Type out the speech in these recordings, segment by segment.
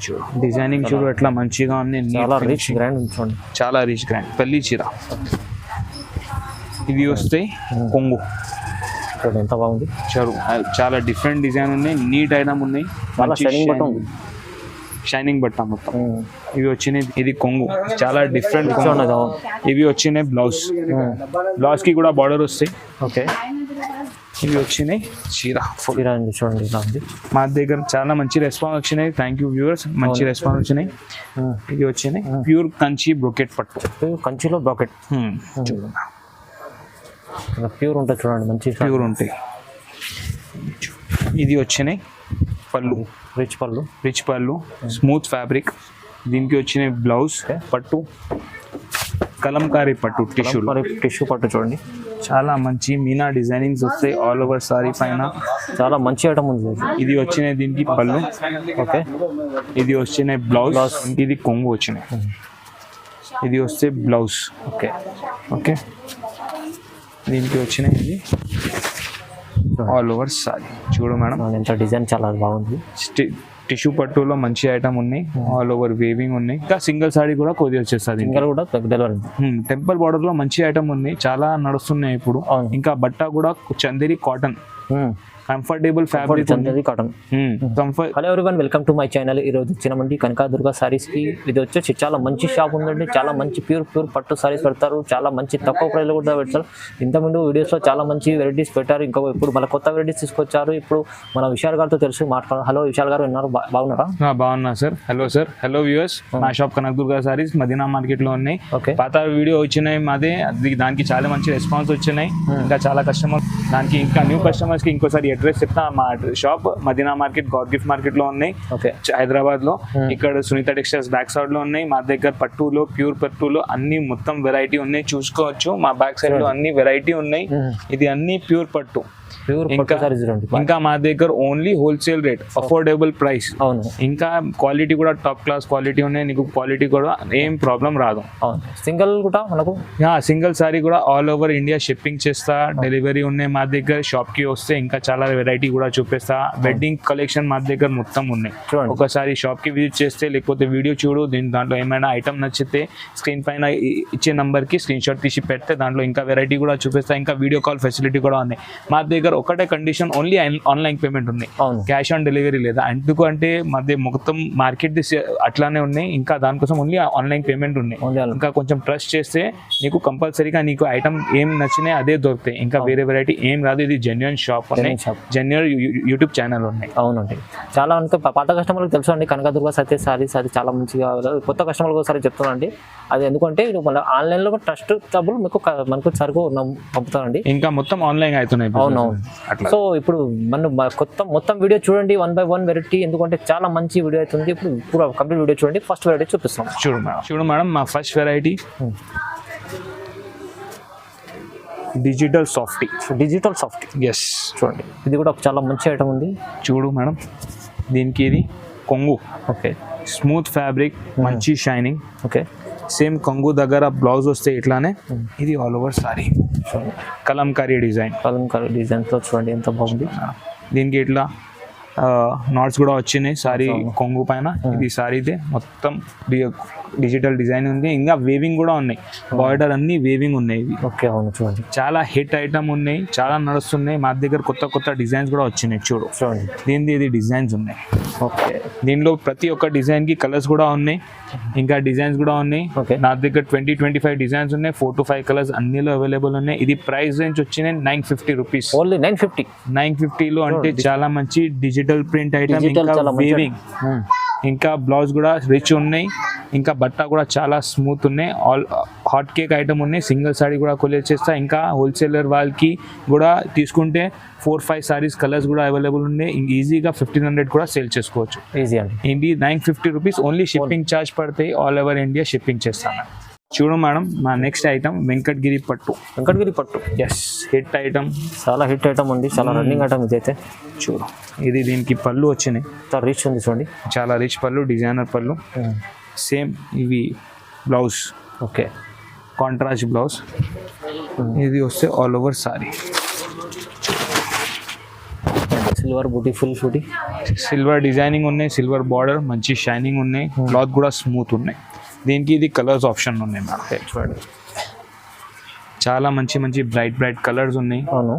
చూడు డిజైనింగ్ చూడు ఎట్లా మంచిగా ఉంది, చాలా రిచ్ గ్రాండ్ చూడండి, చాలా రిచ్ గ్రాండ్ పెళ్లి చీర. ఇవి వస్తాయి కొంగు, చూడండి ఎంత బాగుంది. చాలా డిఫరెంట్ డిజైన్ ఉన్నాయి, నీట్ ఐటమ్ ఉన్నాయి, షైనింగ్ బట్ట మొత్తం. ఇవి వచ్చినాయి, ఇది కొంగు చాలా డిఫరెంట్. ఇవి వచ్చినాయి బ్లౌజ్, బ్లౌజ్ కి కూడా బార్డర్ వస్తాయి. ఓకే, ఇవి వచ్చినాయి చీర. చూడండి మా దగ్గర చాలా మంచి రెస్పాన్స్ వచ్చినాయి. థ్యాంక్ యూ వ్యూవర్స్, మంచి రెస్పాన్స్ వచ్చినాయి. ఇవి వచ్చినాయి ప్యూర్ కంచి బ్రోకెట్ పట్టు, కంచిలో బ్రోకెట్ చూడండి, ప్యూర్ ఉంటుంది చూడండి, మంచి ప్యూర్ ఉంటాయి. ఇది వచ్చినాయి పళ్ళు, రిచ్ పళ్ళు, స్మూత్ ఫ్యాబ్రిక్. దీనికి వచ్చిన బ్లౌజ్ పట్టు, కలంకారీ పట్టు, టిష్యూ పట్టు చూడండి, చాలా మంచి మీనా డిజైనింగ్స్ వస్తాయి ఆల్ ఓవర్ సారీ పైన. చాలా మంచి ఐటమ్ ఉంది. ఇది వచ్చిన దీనికి పళ్ళు. ఓకే, ఇది వచ్చిన బ్లౌజ్, ఇది కొంగు వచ్చినాయి. ఇది వస్తే బ్లౌజ్. ఓకే ఓకే, దీనికి వచ్చిన ఇది ఆల్ ఓవర్ సారీ. చూడు మేడం ఎంత డిజైన్ చాలా బాగుంది. టిష్యూ పట్టులో మంచి ఐటమ్ ఉన్నాయి, ఆల్ ఓవర్ వేవింగ్ ఉన్నాయి. ఇంకా సింగిల్ సారీ కూడా కొద్ది వచ్చేస్తుంది. టెంపుల్ బార్డర్ లో మంచి ఐటమ్ ఉన్నాయి, చాలా నడుస్తున్నాయి ఇప్పుడు. ఇంకా బట్ట కూడా Chanderi cotton, comfortable fabric cotton. Hello everyone, welcome to my channel. ఈరోజు వచ్చినామండి కనకదుర్గ సారీస్ కి. ఇది వచ్చేసి చాలా మంచి షాప్ ఉందండి, చాలా మంచి ప్యూర్ పట్టు సారీస్ పెడతారు, చాలా మంచి తక్కువ ప్రైస్ లో కూడా పెడతారు. ఇంతకుముందు వీడియోస్ లో చాలా మంచి వెరైటీస్ పెట్టారు, ఇంకా ఇప్పుడు మన కొత్త వెరైటీస్ తీసుకొచ్చారు. ఇప్పుడు మన విశాల్ గారితో తెలుసు మాట్లాడారు. హలో విశాల్ గారు, ఉన్నారు? బాగున్నారా? బాగున్నా sir. Hello sir, hello viewers. మా షాప్ కనకదుర్గ సారీస్ మదీనా మార్కెట్ లో ఉన్నాయి. పాత వీడియో వచ్చినాయి మాదే, దానికి చాలా మంచి రెస్పాన్స్ వచ్చినాయి. ఇంకా చాలా కస్టమర్, దానికి ఇంకా న్యూ కస్టమర్స్ కి ఇంకోసారి అడ్రస్ చెప్తా. మా shop Madina market, god gift market లో ఉన్నాయి హైదరాబాద్ లో. ఇక్కడ సునీత టెక్స్టైల్స్ బ్యాక్ సైడ్ లో ఉన్నాయి. మా దగ్గర పట్టులో, ప్యూర్ పట్టులో అన్ని మొత్తం వెరైటీ ఉన్నాయి, చూసుకోవచ్చు. మా బ్యాక్ సైడ్ లో అన్ని వెరైటీ ఉన్నాయి. ఇది అన్ని ప్యూర్ పట్టు. ఇంకా మా దగ్గర only wholesale rate, affordable price. ఇంకా క్వాలిటీ కూడా టాప్ క్లాస్ క్వాలిటీ ఉన్నాయి, నీకు క్వాలిటీ కూడా ఏం ప్రాబ్లం రాదు. సింగిల్ కూడా మనకు సింగిల్ సారీ కూడా ఆల్ ఓవర్ ఇండియా షిప్పింగ్ చేస్తా, డెలివరీ ఉన్నాయి మా దగ్గర. షాప్ కి వస్తే ఇంకా చాలా వెరైటీ కూడా చూపిస్తా. వెడ్డింగ్ కలెక్షన్ మా దగ్గర మొత్తం ఉన్నాయి. ఒకసారి షాప్ కి విజిట్ చేస్తే, లేకపోతే వీడియో చూడు, దాంట్లో ఏమైనా ఐటమ్ నచ్చితే స్క్రీన్ పైన ఇచ్చే నంబర్ కి స్క్రీన్ షాట్ తీసి పెడితే దాంట్లో ఇంకా వెరైటీ కూడా చూపిస్తా. ఇంకా వీడియో కాల్ ఫెసిలిటీ కూడా ఉన్నాయి మా దగ్గర. ఒకటే కండిషన్, ఓన్లీ ఆన్లైన్ పేమెంట్ ఉంది, క్యాష్ ఆన్ డెలివరీ లేదా. ఎందుకంటే మధ్య మొత్తం మార్కెట్ అట్లానే ఉన్నాయి, ఇంకా దానికోసం ఓన్లీ ఆన్లైన్ పేమెంట్ ఉన్నాయి. ఇంకా కొంచెం ట్రస్ట్ చేస్తే నీకు కంపల్సరీగా నీకు ఐటమ్ ఏం నచ్చినాయి అదే దొరుకుతాయి. ఇంకా వేరే వెరైటీ ఏం రాదు. ఇది జెన్యూన్ షాప్ ఉన్నాయి, జెన్యూన్ యూట్యూబ్ ఛానల్ ఉన్నాయి. అవునండి, చాలా అంటే పాత కస్టమర్లకు తెలుసు అండి కనకదుర్గ సత్య సారీస్. అది చాలా మంచిగా, కొత్త కస్టమర్లకు ఒకసారి చెప్తానండి. అది ఎందుకంటే మన ఆన్లైన్ లో ట్రస్ట్ డబ్బులు మనకు సరుకు పంపుతానండి. ఇంకా మొత్తం ఆన్లైన్ అవుతున్నాయి. అవునవును. సో ఇప్పుడు మనం మొత్తం వీడియో చూడండి, 1 by 1 వెరైటీ, ఎందుకంటే చాలా మంచి వీడియో అవుతుంది. ఇప్పుడు కంప్లీట్ వీడియో చూడండి. ఫస్ట్ వెరైటీ చూపిస్తాం. చూడు మేడం, మా first variety digital softy. Yes, చూడండి, ఇది కూడా చాలా మంచి ఐటమ్ ఉంది. చూడు మేడం, దీనికి ఇది కొంగు. ఓకే, స్మూత్ ఫ్యాబ్రిక్, మంచి షైనింగ్. ఓకే, సేమ్ కొంగు దగ్గర బ్లౌజ్ వస్తే ఇట్లానే. ఇది ఆల్ ఓవర్ సారీ కలంకారీ డిజైన్తో చూడండి ఎంత బాగుంది. దీనికి ఇట్లా నాట్స్ కూడా వచ్చినాయి సారీ కొంగు పైన. ఇది సారీదే మొత్తం డిజిటల్ డిజైన్ ఉంది, ఇంకా వేవింగ్ కూడా ఉన్నాయి. బార్డర్ అన్ని వేవింగ్ ఉన్నాయి. ఓకే, అవును చూడండి, చాలా హిట్ ఐటమ్ ఉన్నాయి, చాలా నడుస్తున్నాయి. మా దగ్గర కొత్త డిజైన్స్ కూడా వచ్చినాయి. చూడండి, ఇది డిజైన్స్ ఉన్నాయి. ఓకే, దీనిలో ప్రతి ఒక్క డిజైన్ కి కలర్స్ కూడా ఉన్నాయి, ఇంకా డిజైన్స్ కూడా ఉన్నాయి. నా దగ్గర 20-25 డిజైన్స్ ఉన్నాయి, 4 to 5 కలర్స్ అన్నిలో అవైలబుల్ ఉన్నాయి. ఇది ప్రైస్ రేంజ్ వచ్చినాయి 950 రూపీస్. ఓన్లీ 950 లో అంటే చాలా మంచి డిజిటల్ ప్రింట్ ఐటమ్, ఇంకా వేవింగ్, ఇంకా బ్లౌజ్ కూడా రిచ్ ఉన్నాయి. ఇంకా బట్ట కూడా చాలా స్మూత్ ఉన్నాయి. ఆల్ హాట్ కేక్ ఐటమ్ ఉన్నాయి. సింగిల్ సారీ కూడా కొలియర్ చేస్తా. ఇంకా హోల్సేలర్ వాళ్ళకి కూడా తీసుకుంటే 4-5 సారీస్ కలర్స్ కూడా అవైలబుల్ ఉన్నాయి. ఈజీగా 1500 కూడా సేల్ చేసుకోవచ్చు. ఈజీ అండి. ఇది 950 రూపీస్ ఓన్లీ. షిప్పింగ్ ఛార్జ్ పడతాయి, ఆల్ ఓవర్ ఇండియా షిప్పింగ్ చేస్తాను. చూడు మేడం, మా నెక్స్ట్ ఐటమ్ వెంకటగిరి పట్టు. ఎస్, హిట్ ఐటమ్, చాలా హిట్ ఐటమ్ ఉంది, చాలా రన్నింగ్ ఐటమ్. ఇదైతే చూడు, ఇది దీనికి పళ్ళు వచ్చినాయి, రిచ్ ఉంది చూడండి, చాలా రిచ్ పళ్ళు, డిజైనర్ పళ్ళు. సేమ్ ఇవి బ్లౌజ్. Okay, contrast blouse. ఇది వస్తే ఆల్ ఓవర్ సారీ. సిల్వర్ బూటీ ఫుల్ బూటీ. సిల్వర్ డిజైనింగ్ ఉన్నాయి, సిల్వర్ బార్డర్, మంచి షైనింగ్ ఉన్నాయి, క్లాత్ కూడా స్మూత్ ఉన్నాయి. దీనికి ఇది కలర్స్ ఆప్షన్ ఉన్నాయి మేడం. చూడండి చాలా మంచి మంచి బ్రైట్ కలర్స్ ఉన్నాయి. అవును,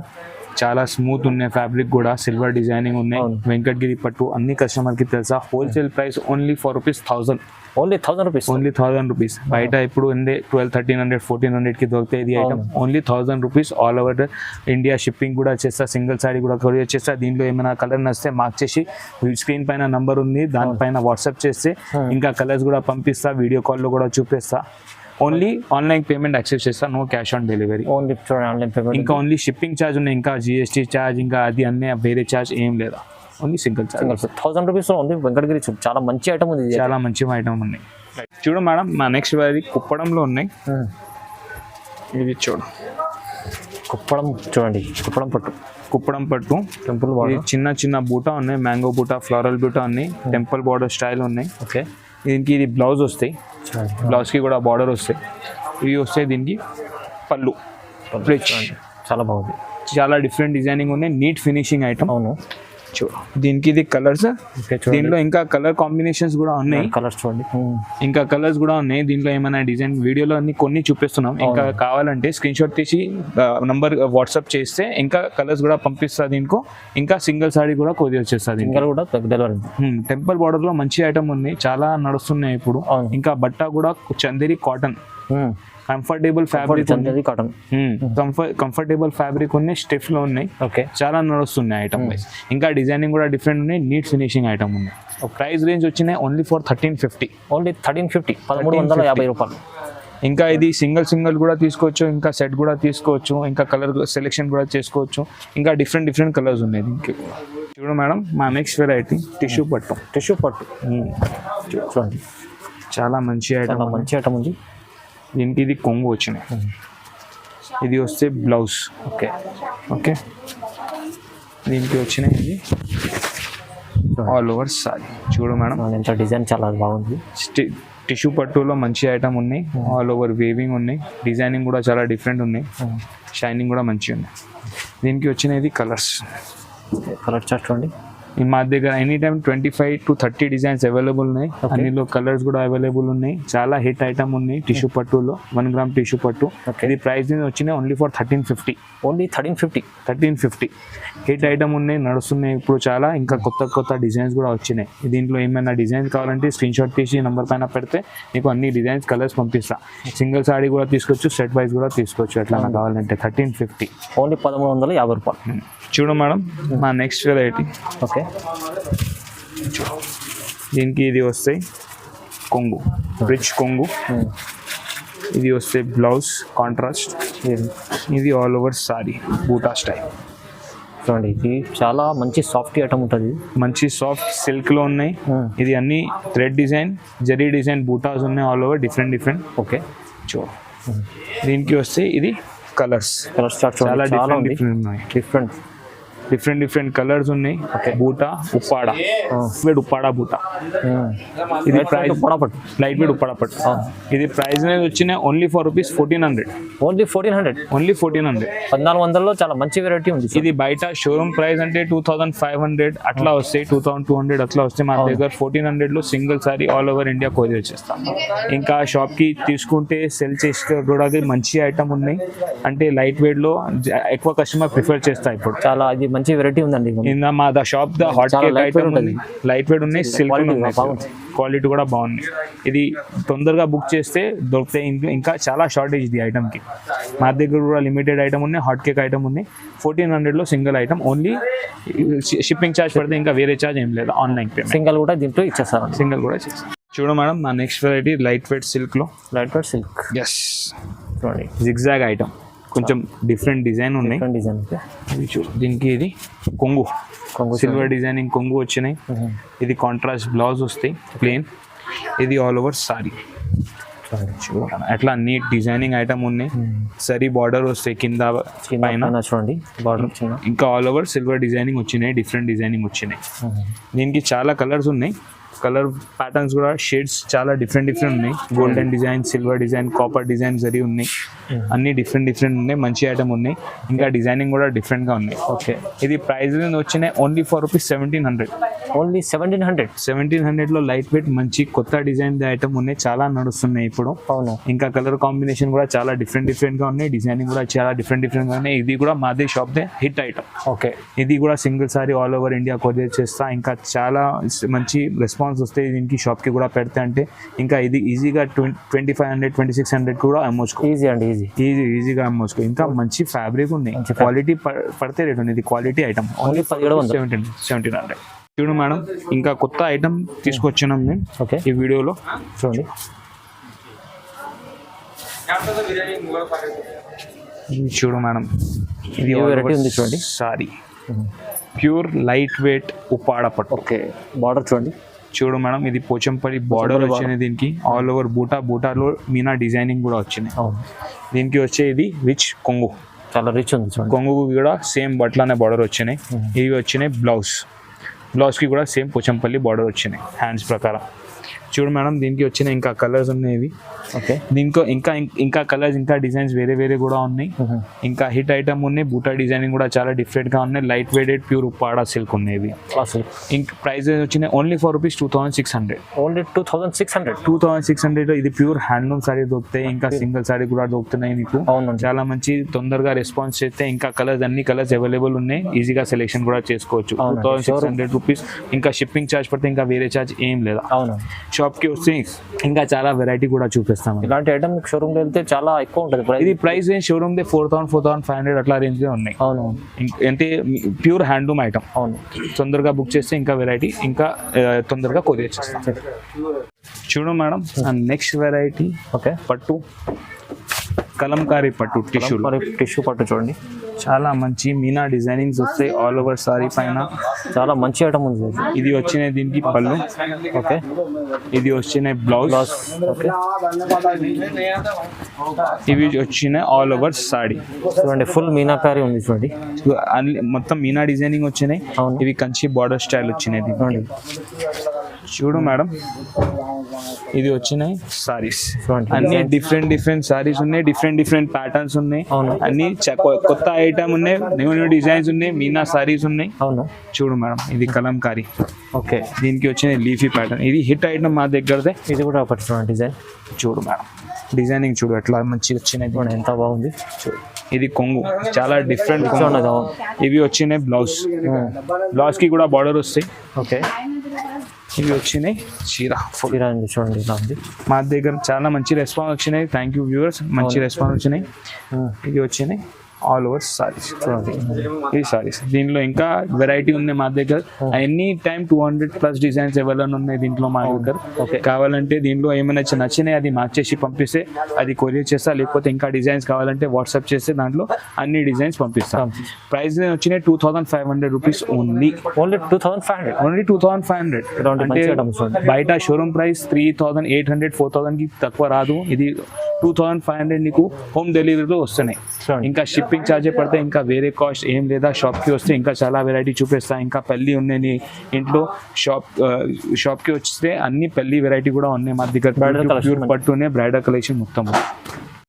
చాలా స్మూత్ ఉన్నాయి, ఫ్యాబ్రిక్ కూడా సిల్వర్ డిజైనింగ్ ఉన్నాయి. వెంకటగిరి పట్టు అన్ని కస్టమర్ కి తెలుసా, wholesale price only ₹1000. Only 1000 rupees. Only ₹1000. బయట ఇప్పుడు 1200, 1300, 1400 కి దొరుకుతాయి. ఇది item only ₹1000. All over India shipping కూడా చేస్తా, సింగిల్ సారీ కూడా కొరియర్ చేస్తా. దీంట్లో ఏమైనా కలర్ నచ్చితే మార్క్ చేసి స్క్రీన్ పైన నంబర్ ఉంది, దానిపైన వాట్సాప్ చేస్తే ఇంకా కలర్స్ కూడా పంపిస్తా, వీడియో కాల్లో కూడా చూపిస్తా. ఓన్లీ ఆన్లైన్ పేమెంట్ యాక్సెప్ట్ చేస్తా, no cash on delivery. Only online payment. ఇంకా ఓన్లీ షిప్పింగ్ ఛార్జ్ ఉన్నాయి, ఇంకా GST ఛార్జ్, ఇంకా అది అన్నీ వేరే ఛార్జ్ ఏం లేదా, ఓన్లీ సింగిల్ ఛార్జ్. 1000 రూపీస్ ఉంది వెంకటగిరి. చాలా మంచి ఐటమ్ ఉంది, చాలా మంచి ఐటమ్ ఉన్నాయి. చూడు మేడం, మా నెక్స్ట్ వారి కుప్పడంలో ఉన్నాయి. ఇది చూడు, కుప్పడం చూడండి, కుప్పడం పట్టు టెంపుల్ బార్డర్. చిన్న చిన్న బూటా ఉన్నాయి, మ్యాంగో బూటా, ఫ్లోరల్ బూటా ఉన్నాయి, టెంపుల్ బార్డర్ స్టైల్ ఉన్నాయి. ఓకే, దీనికి ఇది బ్లౌజ్ వస్తాయి, బ్లౌజ్ కి కూడా బార్డర్ వస్తాయి. ఇవి వస్తాయి దీనికి పళ్ళు. చాలా బాగుంది, చాలా డిఫరెంట్ డిజైనింగ్ ఉన్నాయి, నీట్ ఫినిషింగ్ ఐటమ్. అవును, చూడు దీనికి ఇది కలర్స్. దీంట్లో ఇంకా కలర్ కాంబినేషన్స్ కూడా ఉన్నాయి, కలర్స్ చూడండి, ఇంకా కలర్స్ కూడా ఉన్నాయి. దీంట్లో ఏమైనా డిజైన్ వీడియోలో అన్ని కొన్ని చూపిస్తున్నాం. ఇంకా కావాలంటే స్క్రీన్ షాట్ తీసి నంబర్ వాట్సాప్ చేస్తే ఇంకా కలర్స్ కూడా పంపిస్తా. దీనికో ఇంకా సింగిల్ సారీ కూడా కొరియర్ చేస్తా. టెంపుల్ బార్డర్ లో మంచి ఐటమ్ ఉంది, చాలా నడుస్తున్నాయి ఇప్పుడు. ఇంకా బట్ట కూడా Chanderi cotton, comfortable fabric, cotton comfortable fabric ఉన్నాయి, స్టిఫ్ లో ఉన్నాయి. ఓకే, చాలా నడుస్తున్నాయి ఐటమ్ వైజ్. ఇంకా డిజైనింగ్ కూడా డిఫరెంట్ ఉన్నాయి, నీట్ ఫినిషింగ్ ఐటమ్ ఉన్నాయి. ప్రైస్ రేంజ్ వచ్చినాయి ఓన్లీ ఫర్ 1350. ఓన్లీ 1350, 1350 రూపాయలు. ఇంకా ఇది సింగిల్ కూడా తీసుకోవచ్చు, ఇంకా సెట్ కూడా తీసుకోవచ్చు, ఇంకా కలర్ సెలెక్షన్ కూడా చేసుకోవచ్చు. ఇంకా డిఫరెంట్ కలర్స్ ఉన్నాయి దీనికి. చూడు మేడం, మా నెక్స్ట్ వెరైటీ టిష్యూ పట్టు. చూడండి, చాలా మంచి ఐటమ్ ఉంది. దీనికి ఇది కొంగు వచ్చినాయి, ఇది వస్తే బ్లౌజ్. ఓకే, దీనికి వచ్చినాయి ఇది ఆల్ ఓవర్ సారీ. చూడు మేడం, ఎంత డిజైన్ చాలా బాగుంది. టిష్యూ పట్టులో మంచి ఐటమ్ ఉన్నాయి, ఆల్ ఓవర్ వేవింగ్ ఉన్నాయి, డిజైనింగ్ కూడా చాలా డిఫరెంట్ ఉన్నాయి, షైనింగ్ కూడా మంచిగా ఉన్నాయి. దీనికి వచ్చినది కలర్ చార్ట్ చూడండి. మా దగ్గర any time 25 to 30 designs available ఉన్నాయి. అన్నిలో కలర్స్ కూడా అవైలబుల్ ఉన్నాయి. చాలా హిట్ ఐటమ్ ఉన్నాయి టిష్యూ పట్టులో. 1 గ్రామ్ టిష్యూ పట్టు. ఇది ప్రైస్ వచ్చినాయి only for 1350. Only 1350. Hit item ఉన్నాయి, నడుస్తున్నాయి ఇప్పుడు చాలా. ఇంకా కొత్త డిజైన్స్ కూడా వచ్చినాయి. దీంట్లో ఏమైనా డిజైన్స్ కావాలంటే స్క్రీన్ షాట్ తీసి నెంబర్ పైన పెడితే నీకు అన్ని డిజైన్స్ కలర్స్ పంపిస్తా. సింగిల్ సారీ కూడా తీసుకోవచ్చు, సెట్ వైజ్ కూడా తీసుకోవచ్చు. ఎట్లా కావాలంటే 1350. ఓన్లీ 1350 రూపాయలు. చూడు మేడం, మా నెక్స్ట్ వెరైటీ. ఓకే, దీనికి ఇది వస్తాయి కొంగు, రిచ్ కొంగు. ఇది వస్తే బ్లౌజ్ కాంట్రాస్ట్. ఇది ఆల్ ఓవర్ సారీ బూటా స్టైల్. చూడండి, ఇది చాలా మంచి సాఫ్ట్ ఐటమ్ ఉంటుంది. మంచి సాఫ్ట్ సిల్క్ లో ఉన్నాయి. ఇది అన్ని thread design, zari design buttas ఉన్నాయి ఆల్ ఓవర్ డిఫరెంట్. ఓకే, దీనికి వస్తే ఇది కలర్స్ చాలా డిఫరెంట్ కలర్స్ ఉన్నాయి. బూటా ఉప్పాడ, ఉప్పాడ బూటా. ఇది ప్రైస్ లైట్ వెయిట్ ఉప్పాడ పట్టు. ఇది ప్రైస్ అనేది వచ్చినాయి ఓన్లీ ఫర్ ₹1400. ఓన్లీ 1400. 1400లో చాలా మంచి వెరైటీ ఉంది. ఇది బయట షోరూమ్ ప్రైస్ అంటే 2500 అట్లా వస్తాయి, 2200 అట్లా వస్తాయి. మా దగ్గర 1400 లో single sorry all over India courier చేస్తాం. ఇంకా షాప్ కి తీసుకుంటే సెల్ చేస్తే కూడా మంచి ఐటమ్ ఉన్నాయి. అంటే లైట్ వెయిట్ లో ఎక్కువ కస్టమర్ ప్రిఫర్ చేస్తా. ఇప్పుడు చాలా ఇది మంచి వెరైటీ ఉందండి. మా shop the hot cake item ఉంది, లైట్ వెయిట్ ఉన్నాయి, సిల్క్ క్వాలిటీ కూడా బాగుంది. ఇది తొందరగా బుక్ చేస్తే దొరుకుతాయి. ఇంకా చాలా షార్టేజ్ ఇది ఐటమ్ కి. మా దగ్గర కూడా లిమిటెడ్ ఐటమ్ ఉన్నాయి, హాట్ కేక్ ఐటమ్ ఉన్నాయి. 1400 లో single item. Only shipping charge పడితే, ఇంకా వేరే ఛార్జ్ ఏం లేదు. Online payment. సింగిల్ కూడా దీంట్లో ఇచ్చేస్తారు. సింగిల్ కూడా ఇచ్చేస్తారు. చూడు మేడం, మా next variety light weight silk లో. ఎస్, చూడండి, జిగ్జాగ్ ఐటమ్, కొంచెం డిఫరెంట్ డిజైన్ ఉన్నాయి. దీనికి ఇది కొంగు సిల్వర్ డిజైనింగ్ కొంగు వచ్చినాయి. ఇది కాంట్రాస్ట్ బ్లౌజ్ వస్తాయి ప్లేన్. ఇది ఆల్ ఓవర్ సారీ. అట్లా నీట్ డిజైనింగ్ ఐటమ్ ఉన్నాయి. సరీ బార్డర్ వస్తాయి కింద పైన చూడండి బార్డర్. ఇంకా ఆల్ ఓవర్ సిల్వర్ డిజైనింగ్ వచ్చినాయి, డిఫరెంట్ డిజైనింగ్ వచ్చినాయి. దీనికి చాలా కలర్స్ ఉన్నాయి. కలర్ ప్యాటర్న్స్ కూడా షేడ్స్ చాలా డిఫరెంట్ ఉన్నాయి. Golden design, silver design, copper design zari ఉన్నాయి. అన్ని డిఫరెంట్ ఉన్నాయి, మంచి ఐటమ్ ఉన్నాయి, ఇంకా డిజైనింగ్ కూడా డిఫరెంట్ గా ఉన్నాయి. ఓకే, ఇది ప్రైస్ వచ్చినాయి ఓన్లీ ఫర్ రూపీస్ 1700. ఓన్లీ 1700 లో లైట్ వెయిట్ మంచి కొత్త డిజైన్ ఐటమ్ ఉన్నాయి, చాలా నడుస్తున్నాయి ఇప్పుడు. అవును, ఇంకా కలర్ కాంబినేషన్ కూడా చాలా డిఫరెంట్ గా ఉన్నాయి, డిజైనింగ్ కూడా చాలా డిఫరెంట్ గా ఉన్నాయి. ఇది కూడా మాదే shop they hit item. Okay, ఇది కూడా single sorry all over India courier చేస్తా. ఇంకా చాలా మంచి రెస్పాన్స్ వస్తాయి దీనికి, షాప్ కి కూడా పెడితే. అంటే ఇంకా ఇది ఈజీగా 2500 2600 కూడా అమ్మొచ్చు. ఈజీ అండి, ఈజీగా అమ్మొచ్చు. ఇంకా మంచి ఫ్యాబ్రిక్ ఉంది, క్వాలిటీ పడితే రేట్ ఉంది. ఇది క్వాలిటీ ఐటమ్ ఓన్లీ 1700. చూడు మేడం, ఇంకా కొత్త ఐటమ్ తీసుకొచ్చినాం మేము ఓకే ఈ వీడియోలో. చూడండి, చూడు మేడం, ఇది వెరైటీ ఉంది చూడండి. Sari pure light weight Uppada పట్టు. ఓకే, బార్డర్ చూడండి. చూడు మేడం, ఇది పోచంపల్లి బార్డర్ వచ్చినాయి దీనికి. ఆల్ ఓవర్ బూటాలో మీనా డిజైనింగ్ కూడా వచ్చినాయి. దీనికి వచ్చే ఇది రిచ్ కొంగు, చాలా రిచ్ ఉంది చూడండి. కొంగు కూడా సేమ్ బట్లనే బార్డర్ వచ్చినాయి. ఇవి వచ్చినాయి బ్లౌజ్ కి కూడా సేమ్ పోచంపల్లి బార్డర్ వచ్చినాయి హ్యాండ్స్ ప్రకారం. చూడు మేడం, దీనికి వచ్చిన ఇంకా కలర్స్ ఉన్నాయి. ఓకే, దీంట్లో ఇంకా కలర్స్, ఇంకా డిజైన్స్ వేరే కూడా ఉన్నాయి. ఇంకా హిట్ ఐటమ్ ఉన్నాయి, బూటా డిజైనింగ్ కూడా చాలా డిఫరెంట్ గా ఉన్నాయి. Light weighted pure Uppada silk ఉన్నాయి. ఇంకా ప్రైస్ వచ్చినాయి ఓన్లీ ఫర్ రూపీస్ 2600. ఓన్లీ 2600. ఇది ప్యూర్ హ్యాండ్లూమ్ సారీ దొరుకుతాయి, ఇంకా సింగిల్ సారీ కూడా దొరుకుతున్నాయి మీకు. చాలా మంచి తొందరగా రెస్పాన్స్ చేస్తే. ఇంకా అన్ని కలర్స్ అవైలబుల్ ఉన్నాయి, ఈజీగా సెలెక్షన్ కూడా చేసుకోవచ్చు. 2600 రూపీస్. ఇంకా షిప్పింగ్ ఛార్జ్ పడితే ఇంకా వేరే ఛార్జ్ ఏం లేదా. షాప్ కి వస్తే ఇంకా చాలా వెరైటీ కూడా చూపిస్తాం. ఇలాంటి ఐటమ్ షోరూమ్ లో వెళ్తే చాలా ఎక్కువ ఉంటుంది. ఇది ప్రైస్ షోరూమ్ దే 4500 అట్లా రేంజ్ లో ఉన్నాయి. అవును, అంటే ప్యూర్ హ్యాండ్లూమ్ ఐటమ్. అవును, తొందరగా బుక్ చేస్తే ఇంకా వెరైటీ ఇంకా తొందరగా కొరియర్ చేస్తాం. చూడు మేడం, నెక్స్ట్ వెరైటీ ఓకే పట్టు, కలంకారీ పట్టు, టిష్యూ పట్టు చూడండి. చాలా మంచి మీనా డిజైనింగ్స్ వస్తాయి ఆల్ ఓవర్ సారీ పైన. చాలా మంచి ఐటమ్ ఉంది. ఇది వచ్చినాయి దీనికి పళ్ళు. ఓకే, ఇది వచ్చినాయి బ్లౌజ్. ఓకే, ఇవి వచ్చినాయి ఆల్ ఓవర్ సారీ. చూడండి, ఫుల్ మీనాకారి ఉంది చూడండి. మొత్తం మీనా డిజైనింగ్ వచ్చినాయి. ఇవి కంచి బార్డర్ స్టైల్ వచ్చినాయి. చూడు మేడం, ఇది వచ్చినాయి సారీస్. అన్ని డిఫరెంట్ సారీస్ ఉన్నాయి, డిఫరెంట్ ప్యాటర్న్స్ ఉన్నాయి. అన్ని కొత్త ఐటమ్ ఉన్నాయి, న్యూ డిజైన్స్ ఉన్నాయి, మీనా సారీస్ ఉన్నాయి. అవును, చూడు మేడం, ఇది కలంకారీ. ఓకే, దీనికి వచ్చిన లీఫీ ప్యాటర్న్. ఇది హిట్ ఐటమ్ మా దగ్గరదే. ఇది కూడా ఒకటి చూడండి డిజైన్. చూడు మేడం, డిజైనింగ్ చూడు ఎట్లా మంచిగా వచ్చినాయి, ఎంత బాగుంది. చూడు, ఇది కొంగు చాలా డిఫరెంట్. ఇవి వచ్చినాయి బ్లౌజ్ కి కూడా బార్డర్ వస్తాయి. ఓకే, ఇవి వచ్చినాయి చీర చూడండి. మా దగ్గర చాలా మంచి రెస్పాన్స్ వచ్చినాయి. థ్యాంక్ యూ వ్యూవర్స్, మంచి రెస్పాన్స్ వచ్చినాయి. ఇది వచ్చినాయి ఆల్ ఓవర్ సారీస్. ఈ సారీస్ దీనిలో ఇంకా వెరైటీ ఉన్నాయి మా దగ్గర. ఎనీ టైమ్ 200+ డిజైన్స్ ఎవరైనా ఉన్నాయి దీంట్లో మా దగ్గర. కావాలంటే దీనిలో ఏమైనా నచ్చినాయి అది మార్చేసి పంపిస్తే అది కొరియర్ చేస్తా. లేకపోతే ఇంకా డిజైన్స్ కావాలంటే వాట్సాప్ చేస్తే దాంట్లో అన్ని డిజైన్స్ పంపిస్తాం. ప్రైస్ వచ్చినాయి 2500 రూపీస్ ఓన్లీ. 2500. అంటే బయట షోరూమ్ ప్రైస్ 3800 4000 కి తక్కువ రాదు. ఇది 2500 నీకు హోమ్ డెలివరీలో వస్తున్నాయి. ఇంకా షిప్పింగ్ ఛార్జే పడితే ఇంకా వేరే కాస్ట్ ఏం లేదా. షాప్కి వస్తే ఇంకా చాలా వెరైటీ చూపిస్తా. ఇంకా పెళ్లి ఉన్నాయి నీ ఇంట్లో, షాప్కి వస్తే అన్ని పెళ్లి వెరైటీ కూడా ఉన్నాయి మా దగ్గర. ప్యూర్ పట్టునే బ్రైడల్ కలెక్షన్ మొత్తం.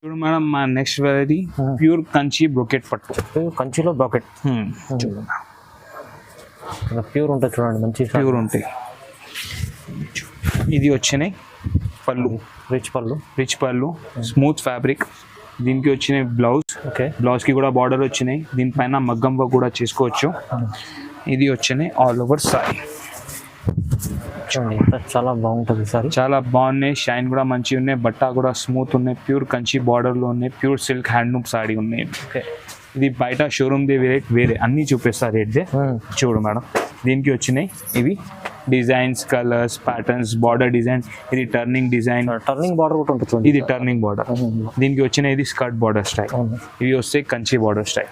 చూడు మేడం, మా next variety pure Kanchi brocade పట్టు. కంచిలో బ్రోకెట్ చూడు, ప్యూర్ ఉంటుంది చూడండి, మంచి ప్యూర్ ఉంటాయి. ఇది వచ్చినాయి పళ్ళు, రిచ్ పళ్ళు, స్మూత్ ఫ్యాబ్రిక్. దీనికి వచ్చినాయి బ్లౌజ్ కి కూడా బార్డర్ వచ్చినాయి. దీనిపైన మగ్గం వర్క్ కూడా చేసుకోవచ్చు. ఇది వచ్చినాయి ఆల్ ఓవర్ సారీ. చాలా బాగుంటుంది సారీ, చాలా బాగున్నాయి. షైన్ కూడా మంచిగా ఉన్నాయి, బట్ట కూడా స్మూత్ ఉన్నాయి. ప్యూర్ కంచి బార్డర్ లో ఉన్నాయి, ప్యూర్ సిల్క్ హ్యాండ్లూమ్ సారీ ఉన్నాయి. ఇది బయట షోరూమ్ దే వేరే అన్ని చూపిస్తారు రేట్ దే. చూడు మేడం, దీనికి వచ్చినాయి ఇవి designs, colours, patterns, border design. ఇది టర్నింగ్ డిజైన్, టర్నింగ్ బార్డర్ కూడా ఉంటుంది. ఇది టర్నింగ్ బార్డర్. దీనికి వచ్చిన ఇది స్కర్ట్ బార్డర్ స్టైల్. ఇవి వస్తే కంచి బార్డర్ స్టైల్.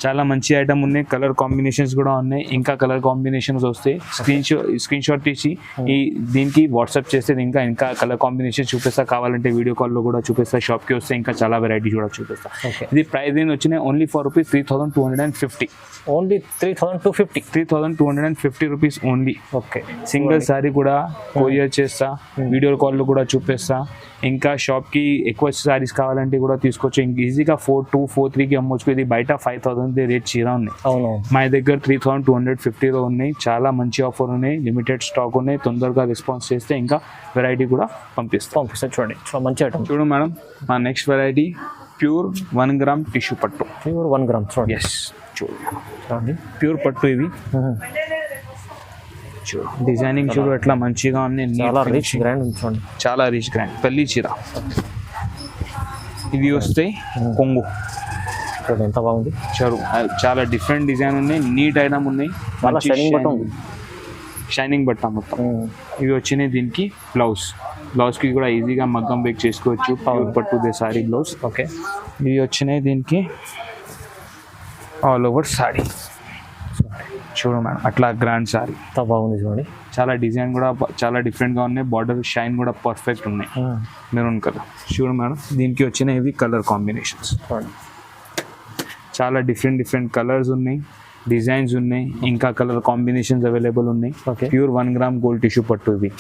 చాలా మంచి ఐటమ్ ఉన్నాయి. కలర్ కాంబినేషన్స్ కూడా ఉన్నాయి. ఇంకా కలర్ కాంబినేషన్స్ వస్తే స్క్రీన్ షాట్ తీసి దీనికి వాట్సాప్ చేస్తే ఇంకా కలర్ కాంబినేషన్ చూపిస్తా. కావాలంటే వీడియో కాల్లో కూడా చూపిస్తా. షాప్కి వస్తే ఇంకా చాలా వెరైటీ కూడా చూపిస్తా. ఇది ప్రైస్ వచ్చినాయి only for rupees 3250. Only 3250 rupees only. Okay single sorry కూడా కొరియర్ చేస్తా, వీడియో కాల్ కూడా చూపిస్తా. ఇంకా షాప్కి ఎక్కువ సారీస్ కావాలంటే కూడా తీసుకోవచ్చు. ఇంక ఈజీగా 4,200-4,300కి అమ్మొచ్చు. ఇది బయట 5,000 రేట్ చీర ఉన్నాయి, అవును మా దగ్గర 3,250లో ఉన్నాయి. చాలా మంచి ఆఫర్ ఉన్నాయి, లిమిటెడ్ స్టాక్ ఉన్నాయి. తొందరగా రెస్పాన్స్ చేస్తే ఇంకా వెరైటీ కూడా పంపిస్తాం. చూడండి చాలా మంచి ఐటమ్. చూడు మేడం, మా next variety pure 1 gram tissue పట్టు. ప్యూర్ 1 గ్రామ్ చూడండి. ఎస్ చూడండి, ప్యూర్ పట్టు ఇవి. చూడు డిజైనింగ్ చూడు ఎట్లా మంచిగా ఉంది, చాలా రిచ్ గ్రాండ్ ఉంది చూడండి, చాలా రిచ్ గ్రాండ్. పెళ్లి చీర ఇవి వస్తాయి. కొంగు చూడండి ఎంత బాగుంది. చాలా డిఫరెంట్ డిజైన్ ఉన్నాయి, నీట్ ఐటమ్ ఉన్నాయి. చాలా షైనింగ్ బట్ట ఉంది, షైనింగ్ బట్ట మొత్తం. ఇవి వచ్చినాయి దీనికి బ్లౌజ్కి కూడా ఈజీగా మగ్గం బేక్ చేసుకోవచ్చు. ప్యూర్ పట్టు సారీ బ్లౌజ్. ఓకే ఇవి వచ్చినాయి దీనికి ఆల్ ఓవర్ సారీ. చూడు మేడం అట్లా గ్రాండ్ సారీ ఎంత బాగుంది చూడండి. చాలా డిజైన్ కూడా చాలా డిఫరెంట్గా ఉన్నాయి. బార్డర్ షైన్ కూడా పర్ఫెక్ట్ ఉన్నాయి. మెరూన్ కలర్ చూడు మేడం, దీనికి వచ్చినవి కలర్ కాంబినేషన్స్. చాలా డిఫరెంట్ కలర్స్ ఉన్నాయి, డిజైన్స్ ఉన్నాయి, ఇంకా కలర్ కాంబినేషన్స్ అవైలబుల్ ఉన్నాయి. ప్యూర్ 1 గ్రామ్ గోల్డ్ టిష్యూ పట్టు ఇవి.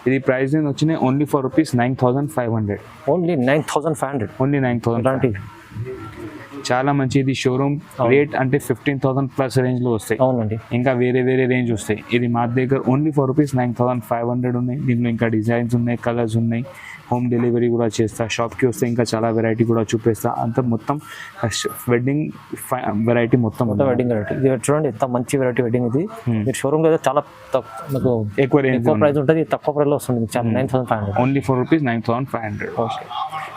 ఇది ప్రైస్ వచ్చినాయి ఓన్లీ ఫర్ ₹9,500. ఓన్లీ 9,500. ఓన్లీ 9,000. చాలా మంచి. ఇది షోరూమ్ రేట్ అంటే 15,000 ప్లస్ రేంజ్ లో వస్తాయి. అవునండి, ఇంకా వేరే రేంజ్ వస్తాయి. ఇది మా దగ్గర ఓన్లీ ఫర్ ₹9,500 ఉన్నాయి. దీనిలో ఇంకా డిజైన్స్ ఉన్నాయి, కలర్స్ ఉన్నాయి. హోమ్ డెలివరీ కూడా చేస్తా. షాప్కి వస్తే ఇంకా చాలా వెరైటీ కూడా చూపిస్తా. అంత మొత్తం వెడ్డింగ్ వెరైటీ మొత్తం వెడ్డింగ్ వెరైటీ. ఇది చూడండి ఎంత మంచి వెరైటీ వెడ్డింగ్. ఇది మీరు షోరూమ్ లో చాలా మీకు ఎక్కువ ప్రైస్ ఉంటుంది, తక్కువ ప్రైస్ లో వస్తుంది. చాలా 9,500. Only for ₹9,500. ఓకే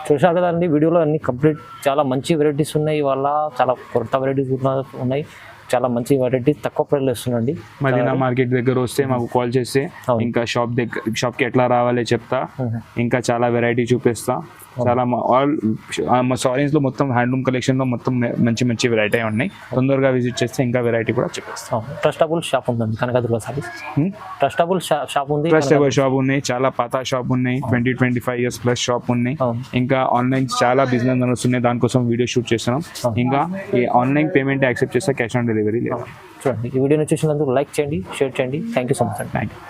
చూసారు కదండి వీడియోలో అన్ని కంప్లీట్ చాలా మంచి వెరైటీస్ ఉన్నాయి. ఇవాళ చాలా కొత్త వెరైటీస్ కూడా ఉన్నాయి. చాలా మంచి వెరైటీ తక్కువ ప్రైస్లో ఇస్తుందండి. మదీనా మార్కెట్ దగ్గర వస్తే మాకు కాల్ చేస్తే ఇంకా షాప్కి ఎట్లా రావాలో చెప్తా. ఇంకా చాలా వెరైటీ చూపిస్తా. చాలా మా సారీస్ లో మొత్తం హ్యాండ్లూమ్ కలెక్షన్ లో మొత్తం మంచి వెరైటీ ఉన్నాయి. తొందరగా విజిట్ చేస్తే ఇంకా వెరైటీ కూడా చూపిస్తాం. ట్రస్టబుల్ షాప్ ఉందండి కనకదుర్గ సారీస్. ట్రస్టబుల్ షాప్ ఉంది, ట్రస్టబుల్ షాప్ ఉన్నాయి. చాలా పాత షాప్ ఉన్నాయి, 20-25 years ప్లస్ షాప్ ఉన్నాయి. ఇంకా ఆన్లైన్ చాలా బిజినెస్ నడుస్తున్నాయి, దానికోసం వీడియో షూట్ చేస్తున్నాం. ఇంకా ఈ ఆన్లైన్ పేమెంట్ యాక్సెప్ట్ చేస్తే క్యాష్ ఆన్ డెలివరీ లేదు. చూడండి ఈ వీడియోని చూసినందుకు లైక్ చేయండి, షేర్ చేయండి. Thank you so much. Thank you.